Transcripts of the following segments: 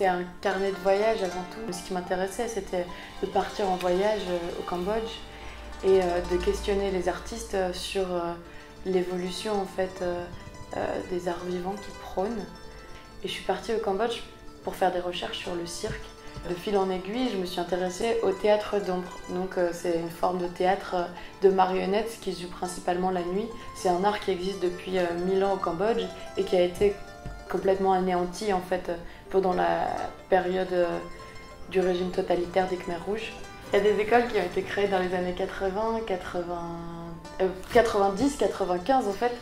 C'était un carnet de voyage avant tout. Ce qui m'intéressait, c'était de partir en voyage au Cambodge et de questionner les artistes sur l'évolution en fait, des arts vivants qu'ils prônent. Et je suis partie au Cambodge pour faire des recherches sur le cirque. De fil en aiguille, je me suis intéressée au théâtre d'ombre. Donc c'est une forme de théâtre de marionnettes qui se joue principalement la nuit. C'est un art qui existe depuis 1000 ans au Cambodge et qui a été complètement anéanti en fait pendant la période du régime totalitaire des Khmers rouges. Il y a des écoles qui ont été créées dans les années 90, 95 en fait.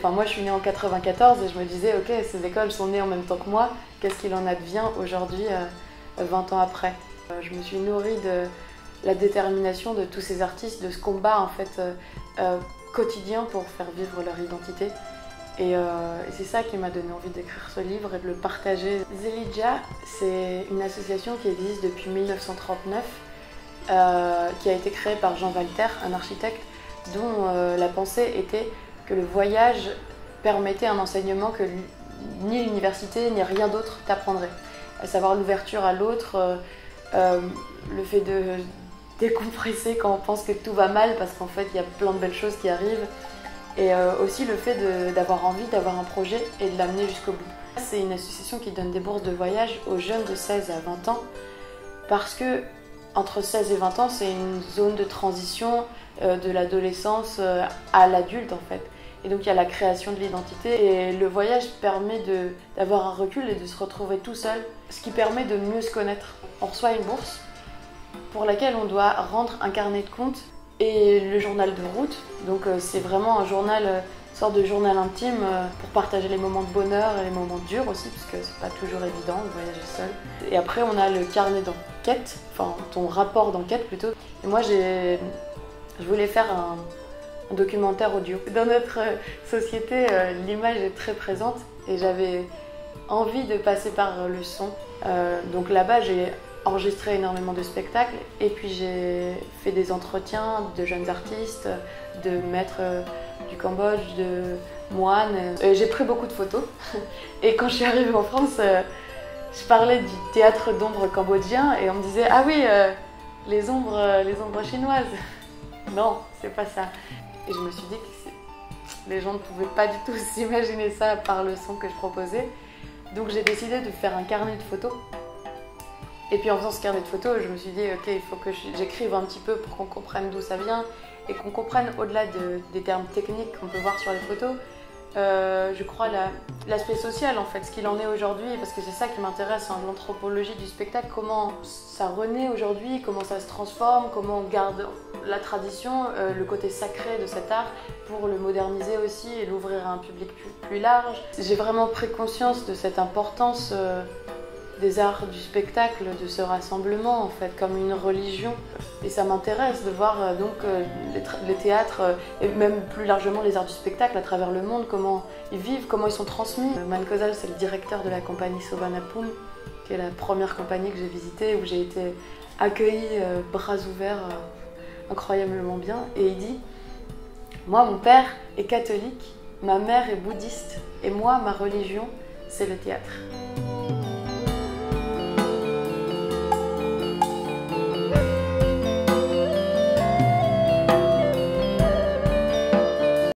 Moi je suis née en 94 et je me disais ok, ces écoles sont nées en même temps que moi, qu'est-ce qu'il en advient aujourd'hui 20 ans après. Je me suis nourrie de la détermination de tous ces artistes, de ce combat en fait quotidien pour faire vivre leur identité. Et c'est ça qui m'a donné envie d'écrire ce livre et de le partager. Zelidja, c'est une association qui existe depuis 1939, qui a été créée par Jean Walter, un architecte, dont la pensée était que le voyage permettait un enseignement que ni l'université ni rien d'autre t'apprendrait. À savoir l'ouverture à l'autre, le fait de décompresser quand on pense que tout va mal parce qu'en fait il y a plein de belles choses qui arrivent. Et aussi le fait d'avoir envie d'avoir un projet et de l'amener jusqu'au bout. C'est une association qui donne des bourses de voyage aux jeunes de 16 à 20 ans parce que entre 16 et 20 ans, c'est une zone de transition de l'adolescence à l'adulte en fait. Et donc il y a la création de l'identité et le voyage permet d'avoir un recul et de se retrouver tout seul, ce qui permet de mieux se connaître. On reçoit une bourse pour laquelle on doit rendre un carnet de compte et le journal de route. Donc c'est vraiment un journal, une sorte de journal intime pour partager les moments de bonheur et les moments durs aussi, parce que c'est pas toujours évident de voyager seul. Et après on a le carnet d'enquête, enfin ton rapport d'enquête plutôt. Et moi je voulais faire un documentaire audio. Dans notre société, l'image est très présente et j'avais envie de passer par le son. Donc là-bas j'ai enregistré énormément de spectacles et puis j'ai fait des entretiens de jeunes artistes, de maîtres du Cambodge, de moines. J'ai pris beaucoup de photos et quand je suis arrivée en France, je parlais du théâtre d'ombre cambodgien et on me disait ah oui, les ombres chinoises. Non, c'est pas ça. Et je me suis dit que les gens ne pouvaient pas du tout s'imaginer ça par le son que je proposais. Donc j'ai décidé de faire un carnet de photos. Et puis en faisant ce carnet de photos, je me suis dit ok, il faut que j'écrive un petit peu pour qu'on comprenne d'où ça vient et qu'on comprenne au-delà des termes techniques qu'on peut voir sur les photos, je crois l'aspect social en fait, ce qu'il en est aujourd'hui, parce que c'est ça qui m'intéresse, hein, l'anthropologie du spectacle, comment ça renaît aujourd'hui, comment ça se transforme, comment on garde la tradition, le côté sacré de cet art pour le moderniser aussi et l'ouvrir à un public plus large. J'ai vraiment pris conscience de cette importance des arts du spectacle, de ce rassemblement en fait, comme une religion. Et ça m'intéresse de voir les théâtres et même plus largement les arts du spectacle à travers le monde, comment ils vivent, comment ils sont transmis. Man Kozal, c'est le directeur de la compagnie Sobanapum, qui est la première compagnie que j'ai visitée, où j'ai été accueillie bras ouverts incroyablement bien. Et il dit « Moi, mon père est catholique, ma mère est bouddhiste, et moi, ma religion, c'est le théâtre. »